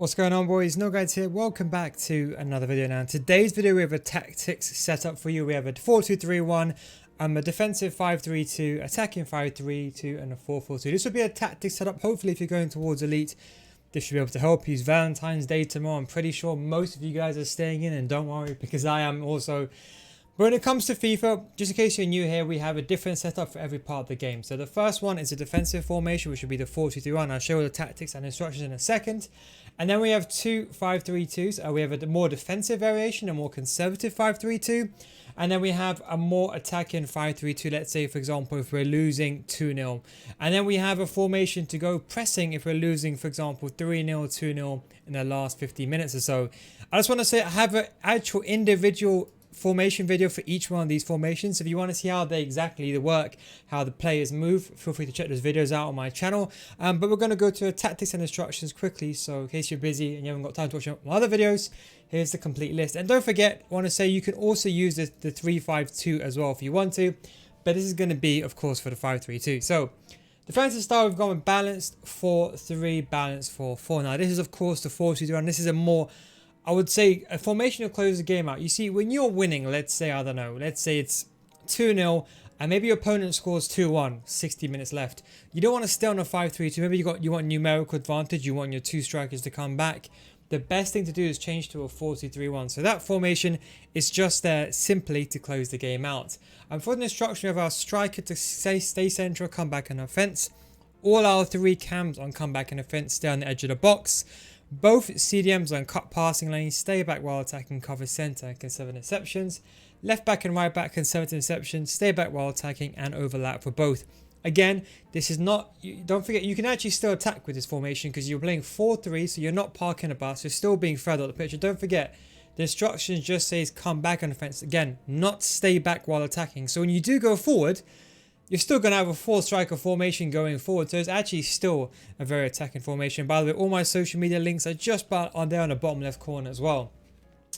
What's going on, boys? NealGuides here. Welcome back to another video. Now in today's video we have a tactics setup for you. We have a 4-2-3-1, a defensive 5-3-2, attacking 5-3-2, and a 4-4-2. This will be a tactics setup. Hopefully if you're going towards elite, this should be able to help you. It's Valentine's Day tomorrow. I'm pretty sure most of you guys are staying in, and don't worry because I am also. But when it comes to FIFA, just in case you're new here, we have a different setup for every part of the game. So the first one is a defensive formation, which would be the 4-2-3-1. I'll show you the tactics and instructions in a second. And then we have two 5-3-2s. We have a more defensive variation, a more conservative 5-3-2. And then we have a more attacking 5-3-2. Let's say, for example, if we're losing 2-0. And then we have a formation to go pressing if we're losing, for example, 3-0, 2-0 in the last 15 minutes or so. I just want to say I have an actual individual formation video for each one of these formations. If you want to see how they exactly work, how the players move, feel free to check those videos out on my channel. But we're going to go to tactics and instructions quickly, so in case you're busy and you haven't got time to watch my other videos, here's the complete list. And don't forget, I want to say you can also use the 3-5-2 as well if you want to, but this is going to be, of course, for the 5-3-2. So defensive style, we've gone with balanced 4-3, balanced 4-4. Now this is of course the 4-2-3, and this is a more, I would say, a formation to close the game out. You see, when you're winning, let's say, I don't know, let's say it's 2-0 and maybe your opponent scores 2-1, 60 minutes left. You don't want to stay on a 5-3-2. Maybe you want numerical advantage. You want your two strikers to come back. The best thing to do is change to a 4-2-3-1. So that formation is just there simply to close the game out. And for the instruction of our striker to stay central, come back and offense. All our three cams on comeback and offense stay on the edge of the box. Both CDMs on cut passing lanes, stay back while attacking, cover centre and conserve interceptions. Left back and right back, conserve interceptions, stay back while attacking and overlap for both. Again, this is not, don't forget, you can actually still attack with this formation because you're playing 4-3, so you're not parking a bus, you're still being further up the pitch. And don't forget, the instructions just says come back on offense. Again, not stay back while attacking. So when you do go forward, you're still going to have a 4-striker formation going forward. So it's actually still a very attacking formation. By the way, all my social media links are just about on there on the bottom left corner as well.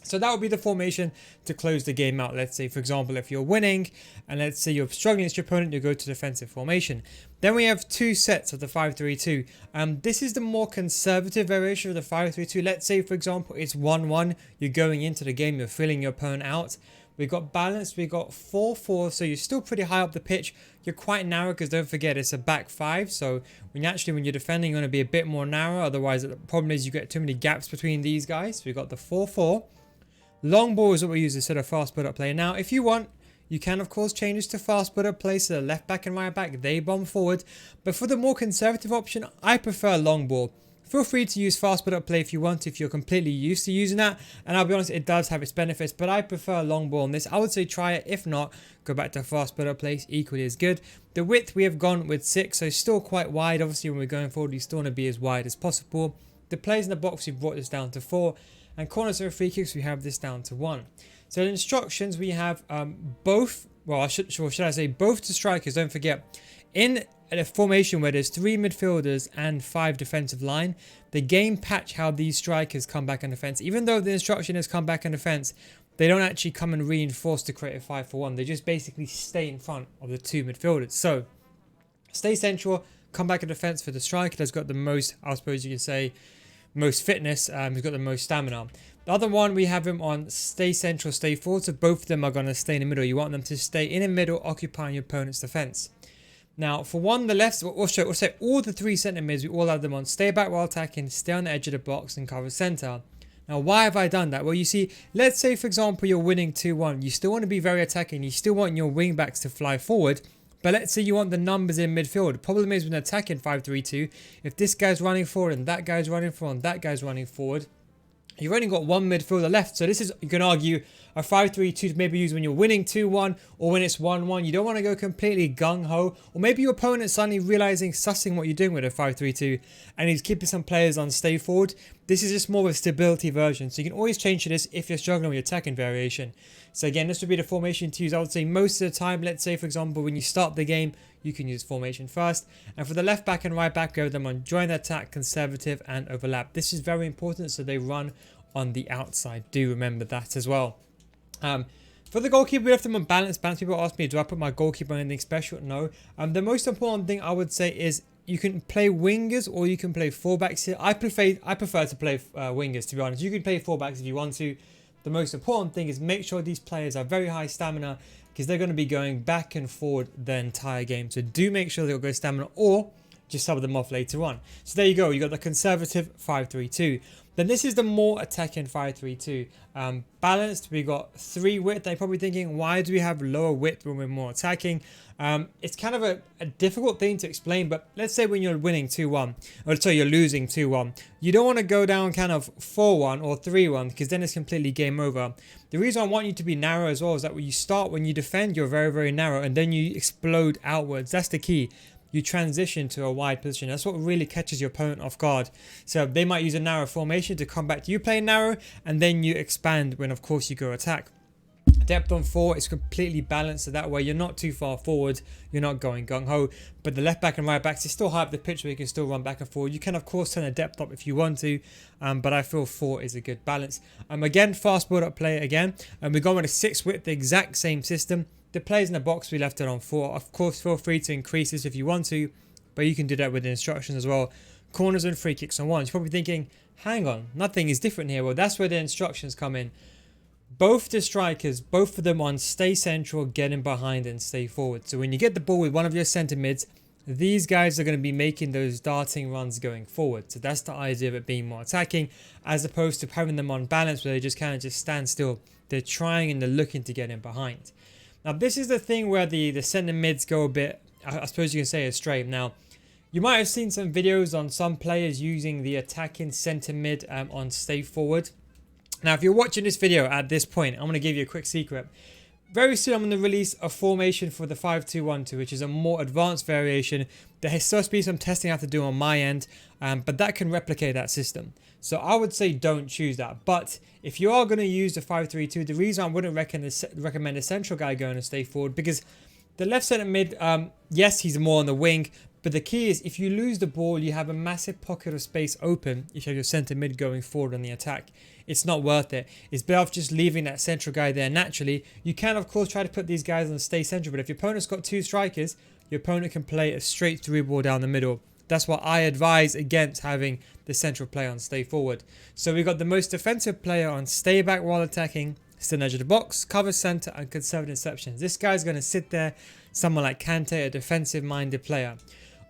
So that would be the formation to close the game out. Let's say, for example, if you're winning and let's say you're struggling against your opponent, you go to defensive formation. Then we have two sets of the 5-3-2. This is the more conservative variation of the 5-3-2. Let's say, for example, it's 1-1. You're going into the game, you're filling your opponent out. We've got balanced, we've got 4-4, so you're still pretty high up the pitch. You're quite narrow because don't forget it's a back five. So when you're defending, you're going to be a bit more narrow. Otherwise, the problem is you get too many gaps between these guys. So we've got the 4-4. Long ball is what we use instead of fast put up play. Now, if you want, you can of course change this to fast put up play. So the left back and right back, they bomb forward. But for the more conservative option, I prefer long ball. Feel free to use fast put up play if you want, if you're completely used to using that. And I'll be honest, it does have its benefits, but I prefer long ball on this. I would say try it. If not, go back to fast put up play, equally as good. The width we have gone with 6, so still quite wide. Obviously, when we're going forward, you still want to be as wide as possible. The players in the box, we brought this down to 4. And corners or free kicks, we have this down to 1. So the instructions, we have both, well, should I say both the strikers, don't forget. In a formation where there's 3 midfielders and 5 defensive line, the game patch how these strikers come back on defense. Even though the instruction is come back on defense, they don't actually come and reinforce to create a 5-4-1. They just basically stay in front of the 2 midfielders. So stay central, come back on defense for the striker that's got the most, I suppose you could say, most fitness. He's got the most stamina. The other one, we have him on stay central, stay forward. So both of them are going to stay in the middle. You want them to stay in the middle, occupying your opponent's defense. Now, for one, the left, we'll say all the 3 centre mids, we all have them on stay back while attacking, stay on the edge of the box, and cover centre. Now, why have I done that? Well, you see, let's say, for example, you're winning 2-1. You still want to be very attacking. You still want your wing backs to fly forward. But let's say you want the numbers in midfield. The problem is when attacking 5-3-2, if this guy's running forward and that guy's running forward and that guy's running forward, you've only got one midfielder left. So this is, you can argue, a 5-3-2 to maybe use when you're winning 2-1 or when it's 1-1. You don't want to go completely gung-ho. Or maybe your opponent's suddenly realizing, sussing what you're doing with a 5-3-2 and he's keeping some players on stay forward. This is just more of a stability version. So you can always change to this if you're struggling with your attacking variation. So again, this would be the formation to use. I would say most of the time, let's say for example, when you start the game, you can use formation first. And for the left back and right back, go them on join the attack, conservative and overlap. This is very important so they run on the outside. Do remember that as well. For the goalkeeper, we left them on balance. Balance people ask me, do I put my goalkeeper on anything special? No. The most important thing I would say is you can play wingers or you can play fullbacks here. I prefer to play wingers, to be honest. You can play fullbacks if you want to. The most important thing is make sure these players are very high stamina, because they're going to be going back and forward the entire game. So do make sure they'll go stamina, or just sub them off later on. So there you go. You got the conservative 5-3-2. Then this is the more attacking 5-3-2. Balanced, we got 3 width. They're probably thinking, why do we have lower width when we're more attacking? It's kind of a difficult thing to explain, but let's say when you're winning 2-1, or sorry, you're losing 2-1, you don't want to go down kind of 4-1 or 3-1, because then it's completely game over. The reason I want you to be narrow as well is that when you defend, you're very, very narrow, and then you explode outwards. That's the key. You transition to a wide position. That's what really catches your opponent off guard. So they might use a narrow formation to combat you playing narrow, and then you expand when, of course, you go attack. Depth on 4 is completely balanced, so that way you're not too far forward, you're not going gung-ho, but the left back and right backs is still high up the pitch where you can still run back and forward. You can, of course, turn the depth up if you want to, but I feel 4 is a good balance. Again, fast build-up play again, and we're going with a 6 width, the exact same system. The players in the box, we left it on 4. Of course, feel free to increase this if you want to, but you can do that with the instructions as well. Corners and free kicks on 1. You're probably thinking, hang on, nothing is different here. Well, that's where the instructions come in. Both the strikers, both of them on stay central, get in behind and stay forward. So when you get the ball with one of your centre mids, these guys are going to be making those darting runs going forward. So that's the idea of it being more attacking, as opposed to having them on balance where they just kind of just stand still. They're trying and they're looking to get in behind. Now, this is the thing where the centre mids go a bit, I suppose you can say, astray. Now, you might have seen some videos on some players using the attacking centre mid on stay forward. Now, if you're watching this video at this point, I'm going to give you a quick secret. Very soon, I'm going to release a formation for the 5-2-1-2, which is a more advanced variation. There's supposed to be some testing I have to do on my end, but that can replicate that system. So I would say don't choose that. But if you are going to use the 5-3-2, the reason I wouldn't recommend a central guy going to stay forward, because the left centre mid, yes, he's more on the wing, but the key is if you lose the ball, you have a massive pocket of space open if you have your centre mid going forward on the attack. It's not worth it. It's better off just leaving that central guy there naturally. You can, of course, try to put these guys on stay central, but if your opponent's got 2 strikers, your opponent can play a straight through ball down the middle. That's why I advise against having the central player on stay forward. So we've got the most defensive player on stay back while attacking, stand edge of the box, cover centre, and conserve interceptions. This guy's going to sit there, someone like Kante, a defensive-minded player.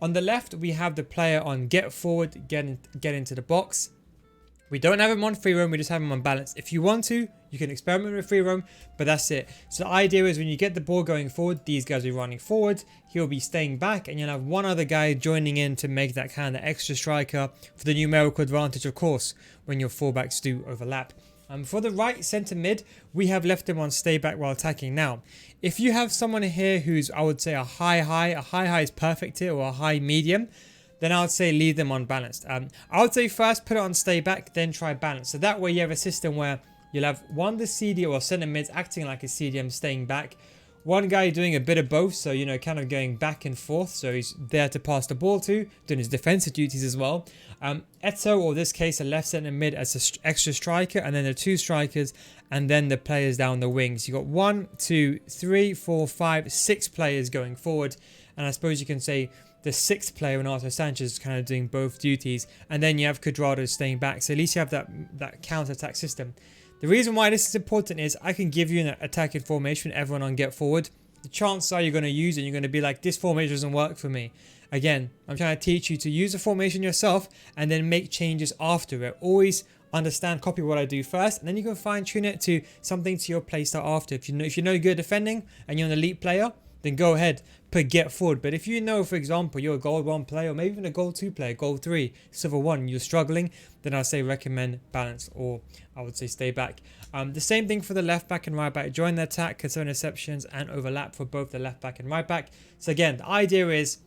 On the left, we have the player on get forward, get into the box. We don't have him on free roam, we just have him on balance. If you want to, you can experiment with free roam, but that's it. So the idea is when you get the ball going forward, these guys will be running forward, he'll be staying back, and you'll have one other guy joining in to make that kind of extra striker for the numerical advantage, of course, when your fullbacks do overlap. For the right centre mid, we have left him on stay back while attacking. Now, if you have someone here who's, I would say, a high is perfect here, or a high medium, then I would say leave them unbalanced. I would say first put it on stay back, then try balance. So that way you have a system where you'll have the CDM or centre mids acting like a CDM staying back. One guy doing a bit of both, so, you know, kind of going back and forth. So he's there to pass the ball to, doing his defensive duties as well. Eto, or in this case, a left centre mid as an extra striker, and then the 2 strikers, and then the players down the wings. You've got 1, 2, 3, 4, 5, 6 players going forward. And I suppose you can say the 6th player, Renato Sanchez, is kind of doing both duties. And then you have Cuadrado staying back. So at least you have that counter-attack system. The reason why this is important is I can give you an attacking formation, everyone on get forward. The chances are you're going to use it and you're going to be like, this formation doesn't work for me. Again, I'm trying to teach you to use the formation yourself and then make changes after it. Always understand, copy what I do first, and then you can fine tune it to something to your playstyle after. If you know good defending and you're an elite player, then go ahead, put get forward. But if you know, for example, you're a gold 1 player, or maybe even a gold 2 player, gold 3, silver 1, you're struggling, then I'd say recommend balance, or I would say stay back. The same thing for the left back and right back. Join the attack, conserve interceptions, and overlap for both the left back and right back. So again, the idea is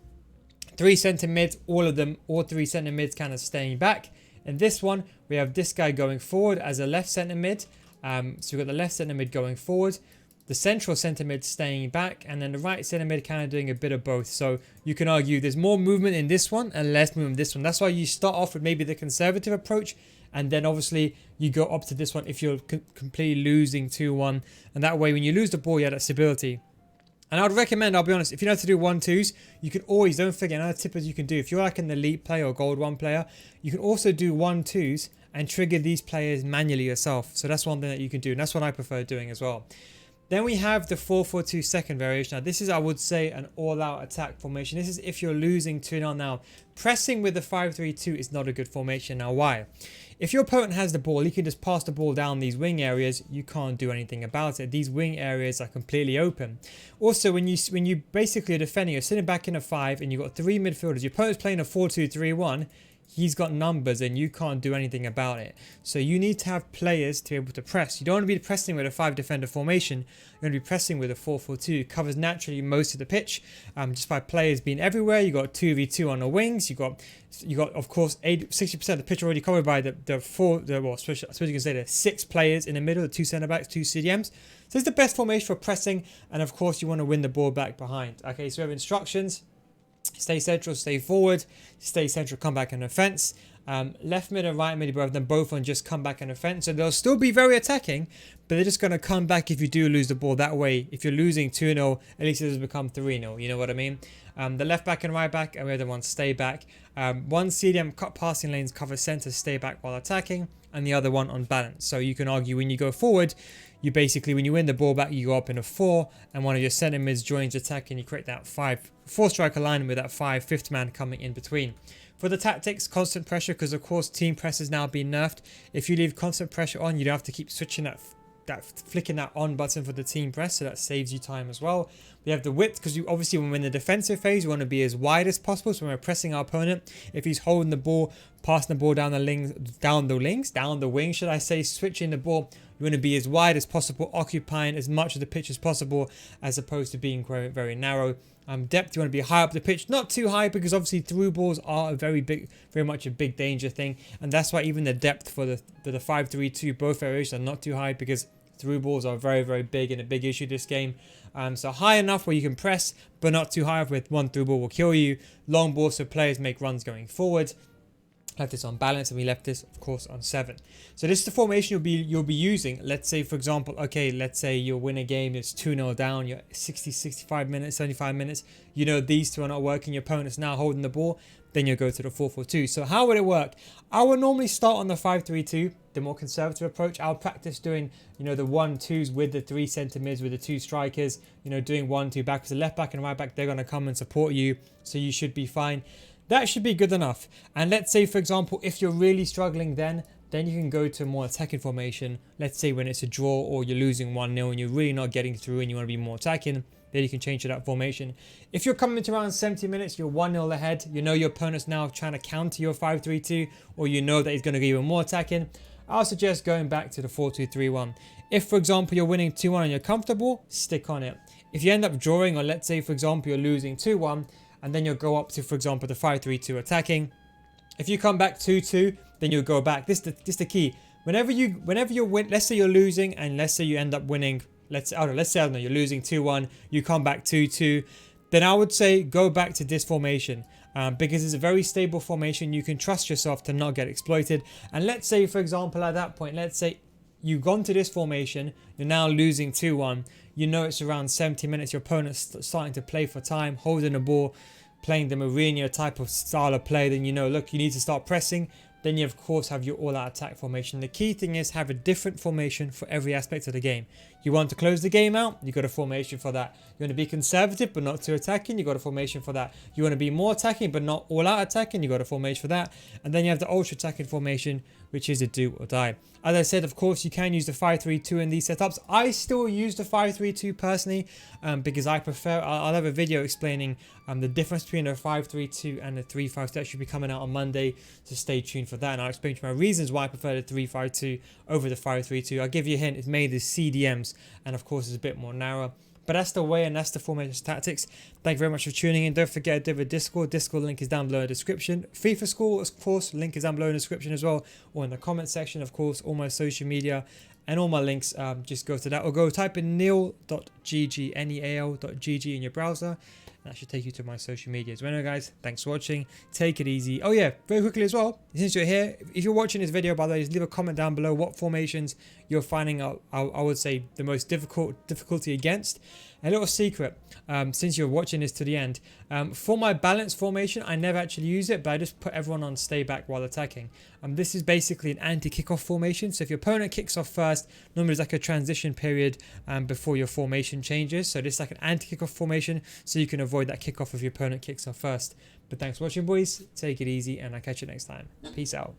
3 centre mids, all 3 centre mids kind of staying back. In this one, we have this guy going forward as a left centre mid. So we've got the left centre mid going forward, the central centre mid staying back, and then the right centre mid kind of doing a bit of both. So you can argue there's more movement in this one and less movement in this one. That's why you start off with maybe the conservative approach, and then obviously you go up to this one if you're completely losing 2-1. And that way when you lose the ball, you have that stability. And I would recommend, I'll be honest, if you know how to do 1-2s, you can always, don't forget, another tip is you can do, if you're like an elite player or gold 1 player, you can also do 1-2s and trigger these players manually yourself. So that's one thing that you can do, and that's what I prefer doing as well. Then we have the 4-4-2 second variation. Now this is, I would say, an all-out attack formation. This is if you're losing 2-0 now. Pressing with the 5-3-2 is not a good formation. Now why? If your opponent has the ball, he can just pass the ball down these wing areas. You can't do anything about it. These wing areas are completely open. Also, when you basically are defending, you're sitting back in a 5 and you've got 3 midfielders. Your opponent's playing a 4-2-3-1. He's got numbers and you can't do anything about it. So you need to have players to be able to press. You don't want to be pressing with a 5 defender formation. You're going to be pressing with a 4-4-2. It covers naturally most of the pitch, just by players being everywhere. You got 2v2 on the wings. You got of course 60% of the pitch already covered by I suppose you can say the 6 players in the middle, the 2 centre backs, 2 CDMs. So it's the best formation for pressing, and of course you want to win the ball back behind. Okay, so we have instructions. Stay central, stay forward, stay central, come back and offense. Left mid and right mid, they're both on just come back and offense. So they'll still be very attacking, but they're just going to come back if you do lose the ball. That way, if you're losing 2-0, at least it doesn't become 3-0. You know what I mean? The left back and right back, and the other one stay back. One CDM cut passing lanes, cover center, stay back while attacking, and the other one on balance. So you can argue when you go forward, you basically, when you win the ball back, you go up in a 4, and one of your centre mids joins attack, and you create that 4-striker line with that 5th man coming in between. For the tactics, constant pressure, because of course team press is now being nerfed. If you leave constant pressure on, you don't have to keep switching flicking that on button for the team press, so that saves you time as well. We have the width, because you obviously, when we're in the defensive phase, you want to be as wide as possible. So when we're pressing our opponent, if he's holding the ball, passing the ball down the wing, should I say, switching the ball, you want to be as wide as possible, occupying as much of the pitch as possible, as opposed to being very, very narrow. Depth, you want to be high up the pitch, not too high, because obviously through balls are very much a big danger thing, and that's why even the depth for the 5-3-2, both variations are not too high, because through balls are very, very big and a big issue this game. So high enough where you can press, but not too high with one through ball will kill you. Long ball so players make runs going forward. Left this on balance, and we left this of course on 7. So this is the formation you'll be using. Let's say, for example, okay, let's say you'll win a game, it's 2-0 down, you're 65 minutes, 75 minutes, you know these two are not working, your opponent's now holding the ball, then you'll go to the 4-4-2. So how would it work? I would normally start on the 5-3-2, the more conservative approach. I'll practice doing, the 1-2s with the 3 centre mids, with the 2 strikers, doing 1-2 back, because the left back and right back, they're going to come and support you, so you should be fine. That should be good enough. And let's say, for example, if you're really struggling, then you can go to a more attacking formation. Let's say when it's a draw or you're losing 1-0 and you're really not getting through and you want to be more attacking, then you can change to that formation. If you're coming to around 70 minutes, you're 1-0 ahead, your opponent's now trying to counter your 5-3-2, or that he's going to go even more attacking, I'll suggest going back to the 4-2-3-1. If, for example, you're winning 2-1 and you're comfortable, stick on it. If you end up drawing, or let's say, for example, you're losing 2-1, and then you'll go up to, for example, the 5-3-2 attacking. If you come back 2-2, then you'll go back. This is the key. Whenever you win, let's say you're losing, and let's say you end up winning. Let's say you're losing 2-1. You come back 2-2. Then I would say go back to this formation, because it's a very stable formation. You can trust yourself to not get exploited. And let's say, for example, at that point, let's say you've gone to this formation. You're now losing 2-1. It's around 70 minutes. Your opponent's starting to play for time, holding the ball, playing the Mourinho type of style of play. Then look, you need to start pressing. Then you of course have your all-out attack formation. The key thing is have a different formation for every aspect of the game. You want to close the game out, you got a formation for that. You want to be conservative but not too attacking, you got a formation for that. You want to be more attacking but not all-out attacking, you got a formation for that. And then you have the ultra attacking formation, which is a do or die. As I said, of course, you can use the 5-3-2 in these setups. I still use the 5-3-2 personally, because I prefer. I'll have a video explaining the difference between the 5-3-2 and the 3-5-2. That should be coming out on Monday, so stay tuned for that. And I'll explain to you my reasons why I prefer the 3-5-2 over the 5-3-2. I'll give you a hint. It's made as CDMs, and of course, it's a bit more narrow. But that's the way, and that's the formation tactics. Thank you very much for tuning in. Don't forget to do the Discord. Discord link is down below in the description. FIFA School, of course, link is down below in the description as well, or in the comment section, of course. All my social media and all my links, just go to that, or go type in neal.gg, neal.gg in your browser. That should take you to my social medias. Well, guys, thanks for watching. Take it easy. Oh yeah, very quickly as well, since you're here, if you're watching this video, by the way, just leave a comment down below what formations you're finding out, I would say, the most difficulty against. A little secret, since you're watching this to the end, for my balance formation, I never actually use it, but I just put everyone on stay back while attacking. This is basically an anti-kickoff formation. So if your opponent kicks off first, normally there's like a transition period before your formation changes. So this is like an anti-kickoff formation, so you can avoid that kickoff if your opponent kicks off first. But thanks for watching, boys. Take it easy, and I'll catch you next time. Peace out.